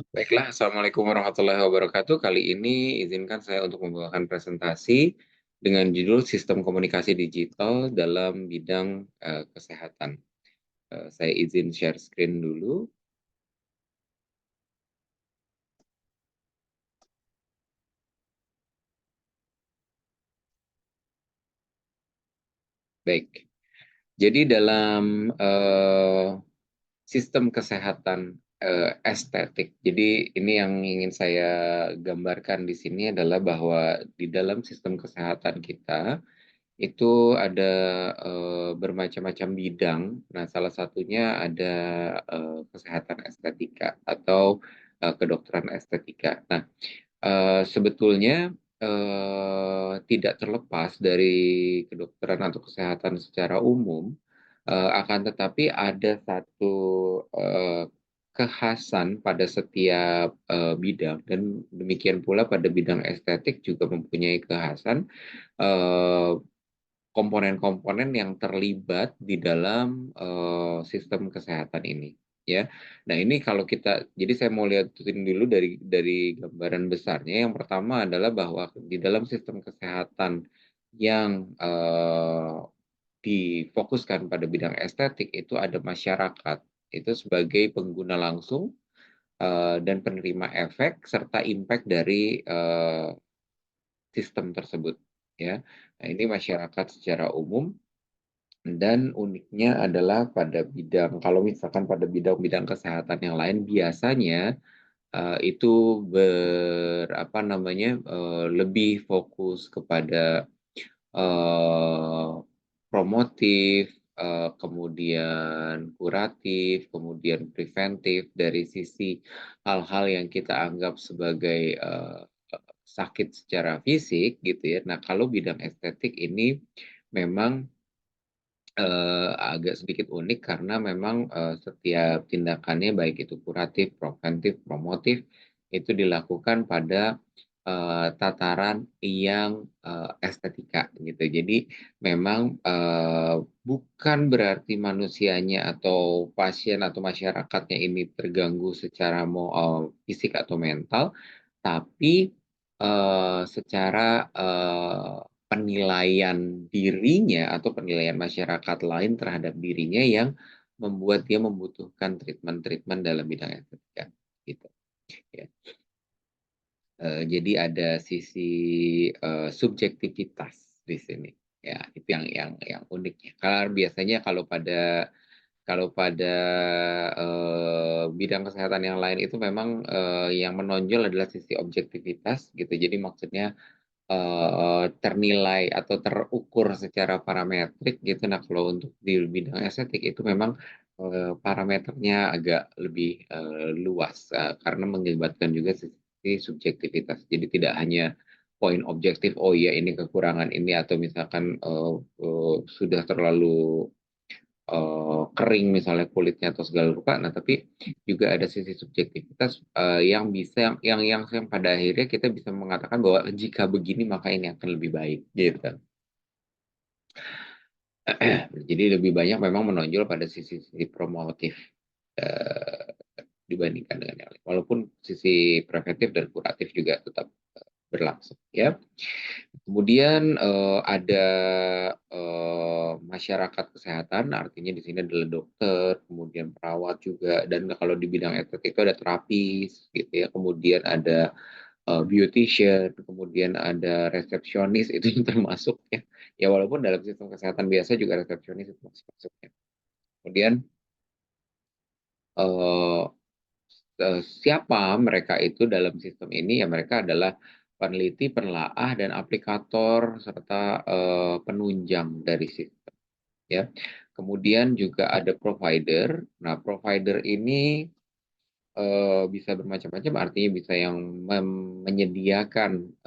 Baiklah, Assalamualaikum warahmatullahi wabarakatuh. Kali ini izinkan saya untuk membawakan presentasi dengan judul Sistem Komunikasi Digital dalam bidang kesehatan. Saya izin share screen dulu. Baik, jadi dalam sistem kesehatan estetik, jadi ini yang ingin saya gambarkan di sini adalah bahwa di dalam sistem kesehatan kita, itu ada bermacam-macam bidang. Nah, salah satunya ada kesehatan estetika atau kedokteran estetika. Nah, sebetulnya tidak terlepas dari kedokteran atau kesehatan secara umum, akan tetapi ada satu eh, kekhasan pada setiap bidang dan demikian pula pada bidang estetik juga mempunyai kekhasan eh, komponen-komponen yang terlibat di dalam sistem kesehatan ini, ya. Nah, ini kalau kita, jadi saya mau lihatin dulu dari gambaran besarnya. Yang pertama adalah bahwa di dalam sistem kesehatan yang difokuskan pada bidang estetik itu ada masyarakat itu sebagai pengguna langsung dan penerima efek serta impact dari sistem tersebut, ya. Nah, ini masyarakat secara umum. Dan uniknya adalah pada bidang, kalau misalkan pada bidang-bidang kesehatan yang lain biasanya itu apa namanya, lebih fokus kepada eh, promotif, kemudian kuratif, kemudian preventif dari sisi hal-hal yang kita anggap sebagai sakit secara fisik gitu ya. Nah, kalau bidang estetik ini memang agak sedikit unik karena memang setiap tindakannya baik itu kuratif, preventif, promotif itu dilakukan pada tataran yang estetika gitu. Jadi memang bukan berarti manusianya atau pasien atau masyarakatnya ini terganggu secara fisik atau mental, tapi secara penilaian dirinya atau penilaian masyarakat lain terhadap dirinya yang membuat dia membutuhkan treatment-treatment dalam bidang estetika gitu ya. Jadi ada sisi subjektivitas di sini ya, itu yang uniknya. Karena biasanya kalau pada bidang kesehatan yang lain itu memang yang menonjol adalah sisi objektivitas gitu. Jadi maksudnya ternilai atau terukur secara parametrik gitu. Nah, kalau untuk di bidang estetik itu memang parameternya agak lebih luas karena melibatkan juga sisi subjektivitas. Jadi tidak hanya poin objektif, oh iya ini kekurangan ini atau misalkan sudah terlalu kering misalnya kulitnya atau segala rupa. Nah, tapi juga ada sisi subjektivitas yang bisa yang pada akhirnya kita bisa mengatakan bahwa jika begini maka ini akan lebih baik gitu. Jadi lebih banyak memang menonjol pada sisi promotif eh, dibandingkan dengan yang lain. Walaupun sisi preventif dan kuratif juga tetap berlangsung ya. Kemudian ada masyarakat kesehatan, artinya di sini adalah dokter, kemudian perawat juga, dan kalau di bidang estetik itu ada terapis, gitu ya. Kemudian ada beautician, kemudian ada resepsionis itu yang termasuk ya. Ya walaupun dalam sistem kesehatan biasa juga resepsionis itu masuk masuknya. Kemudian eh, siapa mereka itu dalam sistem ini? Ya mereka adalah peneliti, penelaah, dan aplikator serta penunjang dari sistem. Ya, kemudian juga ada provider. Nah, provider ini bisa bermacam-macam. Artinya bisa yang menyediakan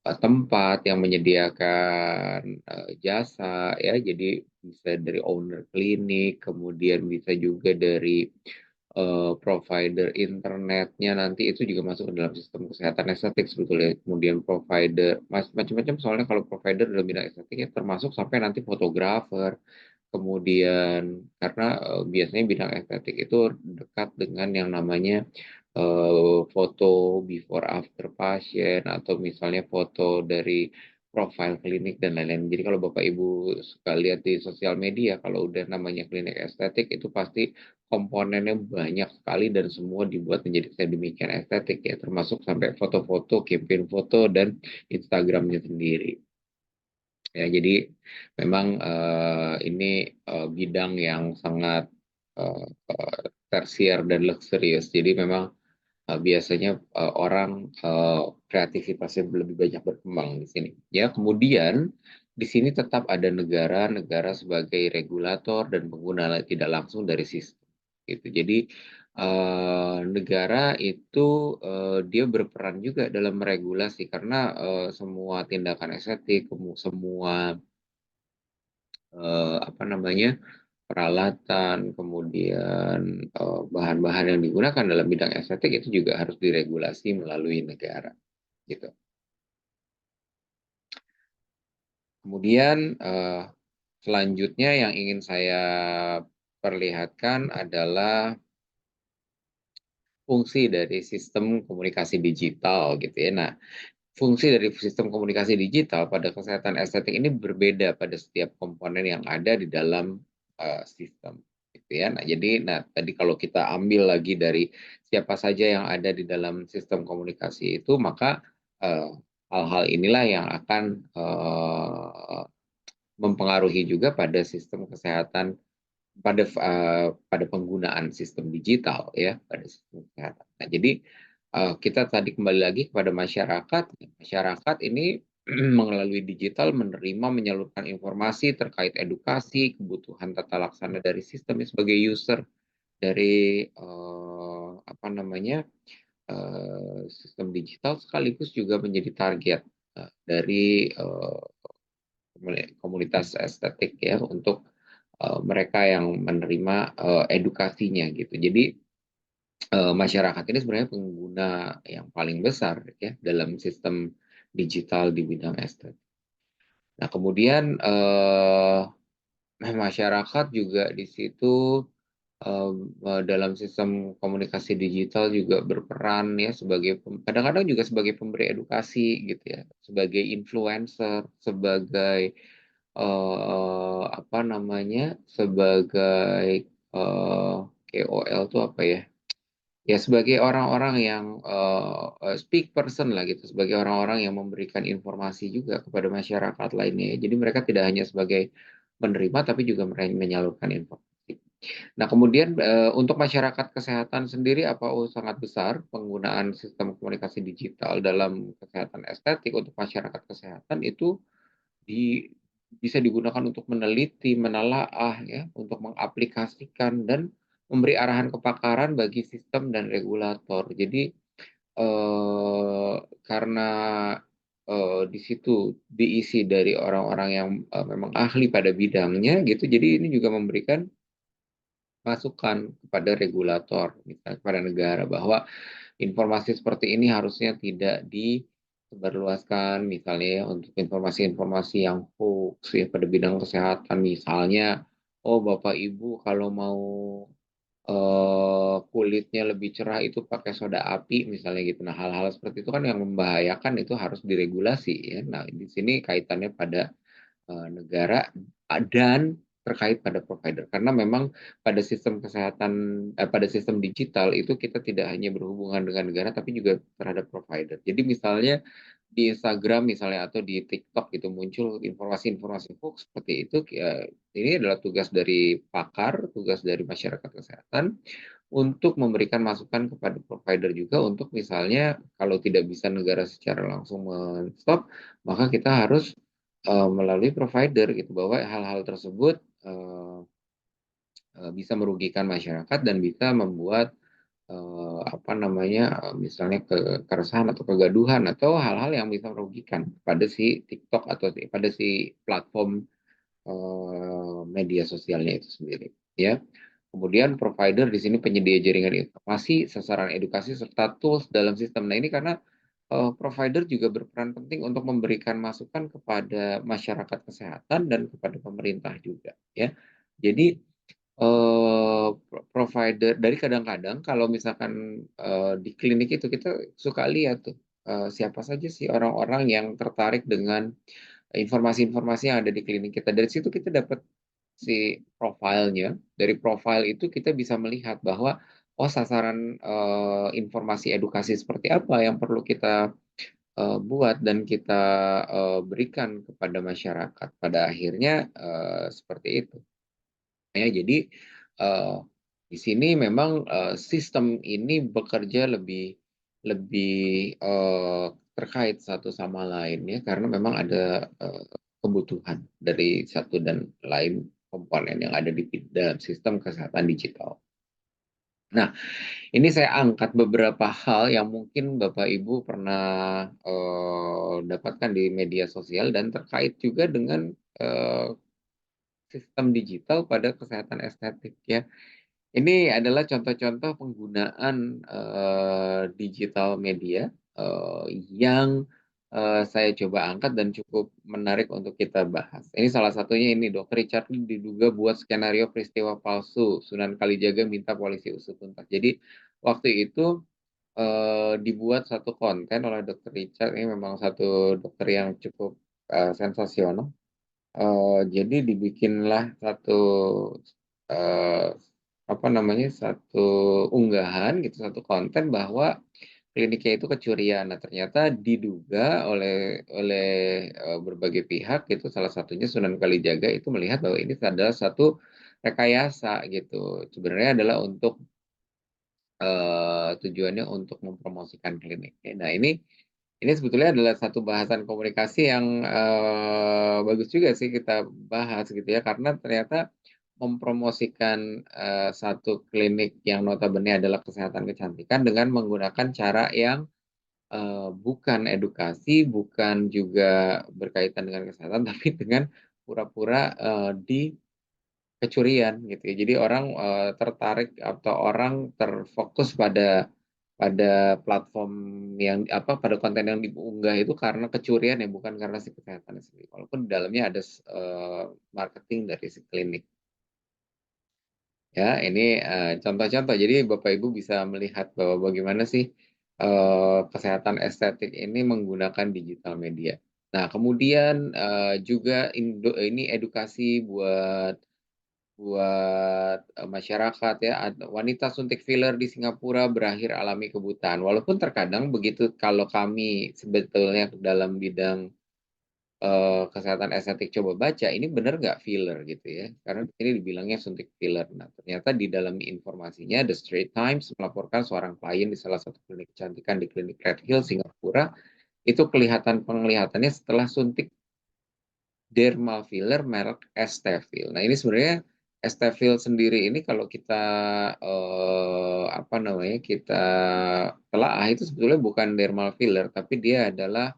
tempat, yang menyediakan jasa, ya. Jadi bisa dari owner klinik, kemudian bisa juga dari provider internetnya nanti itu juga masuk ke dalam sistem kesehatan estetik sebetulnya. Kemudian provider macam-macam soalnya kalau provider dalam bidang estetik ya termasuk sampai nanti fotografer, kemudian karena biasanya bidang estetik itu dekat dengan yang namanya foto before after pasien atau misalnya foto dari profil klinik dan lain-lain. Jadi kalau Bapak Ibu suka lihat di sosial media, kalau udah namanya klinik estetik itu pasti komponennya banyak sekali dan semua dibuat menjadi sedemikian estetik ya, termasuk sampai foto-foto, campaign foto dan Instagramnya sendiri. Ya, jadi memang ini bidang yang sangat tersier dan luxurious. Jadi memang biasanya orang kreativitasnya lebih banyak berkembang di sini. Ya, kemudian di sini tetap ada negara sebagai regulator dan pengguna tidak langsung dari sistem. Gitu. Jadi negara itu dia berperan juga dalam meregulasi karena semua tindakan estetik, semua apa namanya peralatan, kemudian bahan-bahan yang digunakan dalam bidang estetik itu juga harus diregulasi melalui negara, gitu. Kemudian selanjutnya yang ingin saya perlihatkan adalah fungsi dari sistem komunikasi digital, gitu ya. Nah, fungsi dari sistem komunikasi digital pada kesehatan estetik ini berbeda pada setiap komponen yang ada di dalam sistem, gitu ya. Nah, jadi tadi kalau kita ambil lagi dari siapa saja yang ada di dalam sistem komunikasi itu, maka eh, hal-hal inilah yang akan mempengaruhi juga pada sistem kesehatan pada penggunaan sistem digital ya pada sistem kesehatan. Nah, jadi kita tadi kembali lagi kepada masyarakat. Masyarakat ini melalui digital menerima menyalurkan informasi terkait edukasi, kebutuhan tata laksana dari sistemnya sebagai user dari apa namanya sistem digital sekaligus juga menjadi target dari komunitas estetik ya untuk mereka yang menerima edukasinya gitu. Jadi masyarakat ini sebenarnya pengguna yang paling besar ya dalam sistem digital di bidang estetik. Nah, kemudian masyarakat juga di situ dalam sistem komunikasi digital juga berperan ya sebagai kadang-kadang juga sebagai pemberi edukasi gitu ya, sebagai influencer, sebagai apa namanya, sebagai KOL tuh apa ya? Ya sebagai orang-orang yang speak person lah gitu, sebagai orang-orang yang memberikan informasi juga kepada masyarakat lainnya. Jadi mereka tidak hanya sebagai penerima tapi juga menyalurkan informasi. Nah, kemudian untuk masyarakat kesehatan sendiri apa sangat besar penggunaan sistem komunikasi digital dalam kesehatan estetik untuk masyarakat kesehatan itu di bisa digunakan untuk meneliti, menelaah ya, untuk mengaplikasikan dan memberi arahan kepakaran bagi sistem dan regulator. Jadi karena di situ diisi dari orang-orang yang memang ahli pada bidangnya gitu, jadi ini juga memberikan masukan kepada regulator, misalnya kepada negara bahwa informasi seperti ini harusnya tidak disebarluaskan, misalnya ya, untuk informasi-informasi yang hoax ya pada bidang kesehatan, misalnya, oh Bapak Ibu kalau mau kulitnya lebih cerah itu pakai soda api misalnya gitu. Nah, hal-hal seperti itu kan yang membahayakan itu harus diregulasi ya. Nah, di sini kaitannya pada negara dan terkait pada provider karena memang pada sistem kesehatan pada sistem digital itu kita tidak hanya berhubungan dengan negara tapi juga terhadap provider. Jadi misalnya di Instagram misalnya atau di TikTok itu muncul informasi-informasi hoax seperti itu ya, ini adalah tugas dari pakar, tugas dari masyarakat kesehatan untuk memberikan masukan kepada provider juga untuk misalnya kalau tidak bisa negara secara langsung men-stop maka kita harus melalui provider gitu bahwa hal-hal tersebut bisa merugikan masyarakat dan bisa membuat apa namanya misalnya keresahan atau kegaduhan atau hal-hal yang bisa merugikan pada si TikTok atau pada si platform media sosialnya itu sendiri ya. Kemudian provider di sini penyedia jaringan informasi, sasaran edukasi serta tools dalam sistem. Nah, ini karena provider juga berperan penting untuk memberikan masukan kepada masyarakat kesehatan dan kepada pemerintah juga ya. Jadi provider dari kadang-kadang kalau misalkan di klinik itu kita suka lihat tuh siapa saja sih orang-orang yang tertarik dengan informasi-informasi yang ada di klinik kita. Dari situ kita dapat si profilnya. Dari profil itu kita bisa melihat bahwa oh sasaran informasi edukasi seperti apa yang perlu kita buat dan kita berikan kepada masyarakat. Pada akhirnya seperti itu. Ya, jadi eh, di sini memang sistem ini bekerja lebih lebih terkait satu sama lain ya karena memang ada kebutuhan dari satu dan lain komponen yang ada di dalam sistem kesehatan digital. Nah, ini saya angkat beberapa hal yang mungkin Bapak Ibu pernah dapatkan di media sosial dan terkait juga dengan eh, sistem digital pada kesehatan estetik ya. Ini adalah contoh-contoh penggunaan digital media yang saya coba angkat dan cukup menarik untuk kita bahas. Ini salah satunya ini, Dr. Richard diduga buat skenario peristiwa palsu, Sunan Kalijaga minta polisi usut tuntas. Jadi waktu itu dibuat satu konten oleh Dr. Richard, ini memang satu dokter yang cukup sensasional. Jadi dibikinlah satu eh, apa namanya satu unggahan gitu satu konten bahwa kliniknya itu kecurian. Nah, ternyata diduga oleh berbagai pihak itu salah satunya Sunan Kalijaga itu melihat bahwa ini adalah satu rekayasa gitu. Sebenarnya adalah untuk tujuannya untuk mempromosikan klinik. Nah, ini sebetulnya adalah satu bahasan komunikasi yang bagus juga sih kita bahas gitu ya, karena ternyata mempromosikan satu klinik yang notabene adalah kesehatan kecantikan dengan menggunakan cara yang bukan edukasi, bukan juga berkaitan dengan kesehatan, tapi dengan pura-pura di kecurian gitu ya. Jadi orang tertarik atau orang terfokus pada platform yang apa pada konten yang diunggah itu karena kecurian ya bukan karena si kesehatan sendiri. Walaupun di dalamnya ada marketing dari si klinik. Ya, ini contoh-contoh. Jadi Bapak Ibu bisa melihat bahwa bagaimana sih kesehatan estetik ini menggunakan digital media. Nah, kemudian juga ini edukasi buat buat masyarakat ya. Wanita suntik filler di Singapura berakhir alami kebutaan. Walaupun terkadang begitu kalau kami sebetulnya dalam bidang kesehatan estetik coba baca ini benar nggak filler gitu ya karena ini dibilangnya suntik filler. Nah ternyata di dalam informasinya The Straits Times melaporkan seorang klien di salah satu klinik kecantikan di klinik Red Hill Singapura itu penglihatannya setelah suntik dermal filler merek Estevil. Nah ini sebenarnya Estevil sendiri ini kalau kita apa namanya kita telaah itu sebetulnya bukan dermal filler tapi dia adalah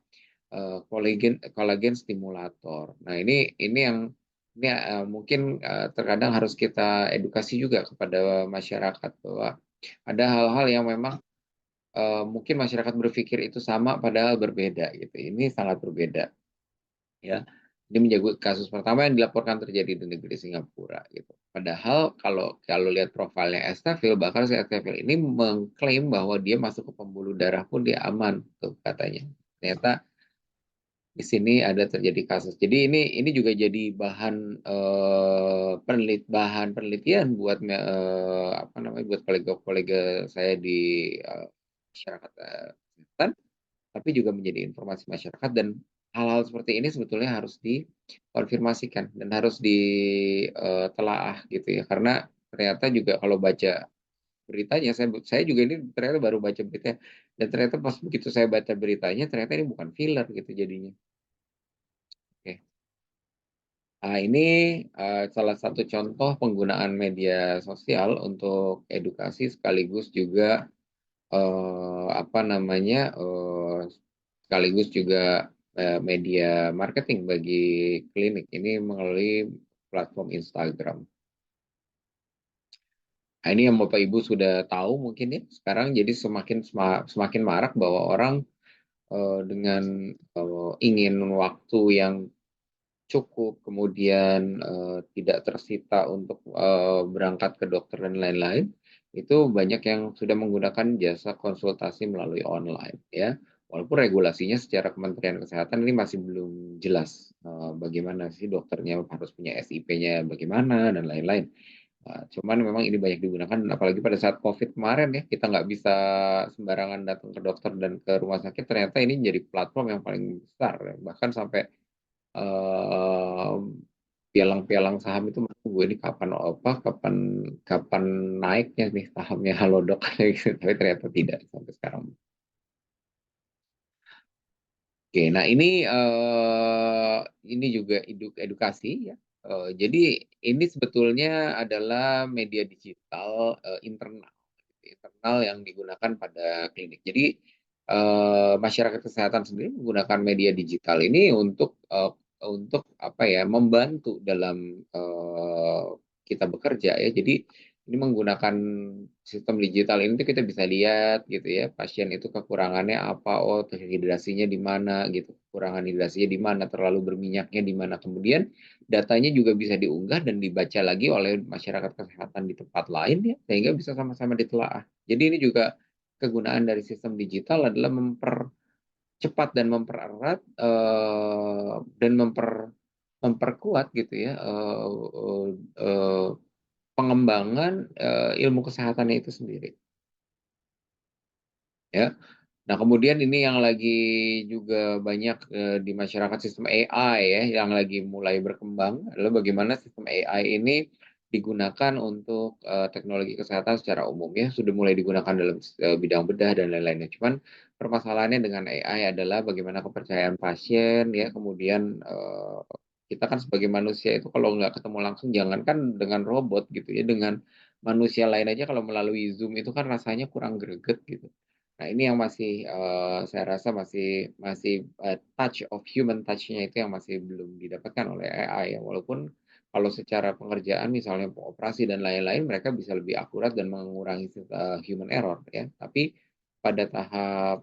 kolagen kolagen stimulator. Nah ini yang ini mungkin terkadang harus kita edukasi juga kepada masyarakat bahwa ada hal-hal yang memang mungkin masyarakat berpikir itu sama padahal berbeda gitu. Ini sangat berbeda ya. Ini menjadi kasus pertama yang dilaporkan terjadi di negeri Singapura gitu. Padahal kalau kalau lihat profilnya Estafil, bahkan si Estafil ini mengklaim bahwa dia masuk ke pembuluh darah pun dia aman tuh katanya. Ternyata di sini ada terjadi kasus. Jadi ini juga jadi bahan bahan penelitian buat apa namanya buat kolega-kolega saya di masyarakat kesehatan tapi juga menjadi informasi masyarakat dan hal-hal seperti ini sebetulnya harus dikonfirmasikan dan harus ditelaah gitu ya karena ternyata juga kalau baca beritanya saya juga ini ternyata baru baca beritanya dan ternyata pas begitu saya baca beritanya ternyata ini bukan filler gitu jadinya. Oke. Nah, ini salah satu contoh penggunaan media sosial untuk edukasi sekaligus juga apa namanya sekaligus juga media marketing bagi klinik ini melalui platform Instagram. Nah, ini yang Bapak Ibu sudah tahu mungkin ya sekarang jadi semakin marak bahwa orang dengan ingin waktu yang cukup, kemudian, tidak tersita untuk, berangkat ke dokter dan lain-lain, itu banyak yang sudah menggunakan jasa konsultasi melalui online ya. Walaupun regulasinya secara Kementerian Kesehatan ini masih belum jelas, bagaimana sih dokternya harus punya SIP-nya bagaimana dan lain-lain. Cuman memang ini banyak digunakan apalagi pada saat Covid kemarin ya, kita nggak bisa sembarangan datang ke dokter dan ke rumah sakit, ternyata ini menjadi platform yang paling besar ya, bahkan sampai Mmm, pialang-pialang saham itu menunggu ini kapan kapan kapan naiknya nih sahamnya Halodoc kayak gitu, tapi ternyata tidak sampai sekarang. Oke, nah ini juga edukasi ya, jadi ini sebetulnya adalah media digital, internal yang digunakan pada klinik. Jadi, masyarakat kesehatan sendiri menggunakan media digital ini untuk apa ya, membantu dalam, kita bekerja ya. Jadi ini menggunakan sistem digital ini tuh kita bisa lihat gitu ya, pasien itu kekurangannya apa, oh hidrasinya di mana gitu, kekurangan hidrasinya di mana, terlalu berminyaknya di mana. Kemudian datanya juga bisa diunggah dan dibaca lagi oleh masyarakat kesehatan di tempat lain ya, sehingga bisa sama-sama ditelaah. Jadi ini juga kegunaan dari sistem digital adalah mempercepat dan mempererat, dan memperkuat gitu ya, pengembangan, ilmu kesehatannya itu sendiri, ya. Nah, kemudian ini yang lagi juga banyak, di masyarakat sistem AI ya, yang lagi mulai berkembang adalah bagaimana sistem AI ini digunakan untuk, teknologi kesehatan secara umum ya, sudah mulai digunakan dalam bidang bedah dan lain-lainnya. Cuman permasalahannya dengan AI adalah bagaimana kepercayaan pasien ya, kemudian, kita kan sebagai manusia itu kalau nggak ketemu langsung jangankan dengan robot gitu ya, dengan manusia lain aja kalau melalui Zoom itu kan rasanya kurang greget gitu. Nah, ini yang masih, saya rasa masih masih, touch of human touch-nya itu yang masih belum didapatkan oleh AI ya. Walaupun kalau secara pengerjaan misalnya operasi dan lain-lain mereka bisa lebih akurat dan mengurangi human error ya. Tapi pada tahap,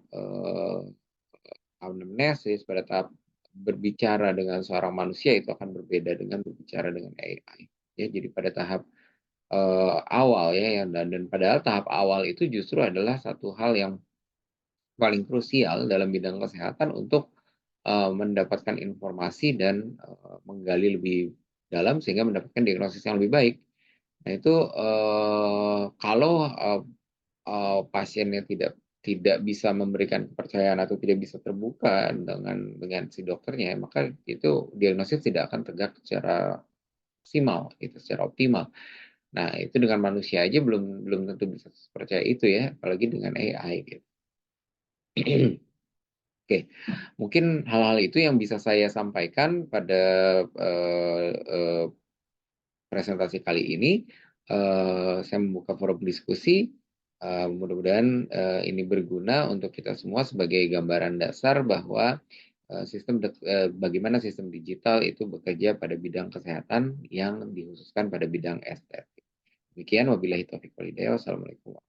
anamnesis, pada tahap berbicara dengan seorang manusia itu akan berbeda dengan berbicara dengan AI. Ya, jadi pada tahap, awal ya yang dan padahal tahap awal itu justru adalah satu hal yang paling krusial dalam bidang kesehatan untuk, mendapatkan informasi dan, menggali lebih dalam sehingga mendapatkan diagnosis yang lebih baik. Nah itu, kalau, pasiennya tidak bisa memberikan kepercayaan atau tidak bisa terbuka dengan si dokternya, maka itu diagnosis tidak akan tegak secara maksimal gitu, secara optimal. Nah itu dengan manusia aja belum belum tentu bisa sepercaya itu ya, apalagi dengan AI gitu. Oke, mungkin hal-hal itu yang bisa saya sampaikan pada, eee eee, presentasi kali ini. Saya membuka forum diskusi, mudah-mudahan, ini berguna untuk kita semua sebagai gambaran dasar bahwa, bagaimana sistem digital itu bekerja pada bidang kesehatan yang dikhususkan pada bidang estetik. Demikian, wabillahi taufiq wal hidayah. Wassalamualaikum.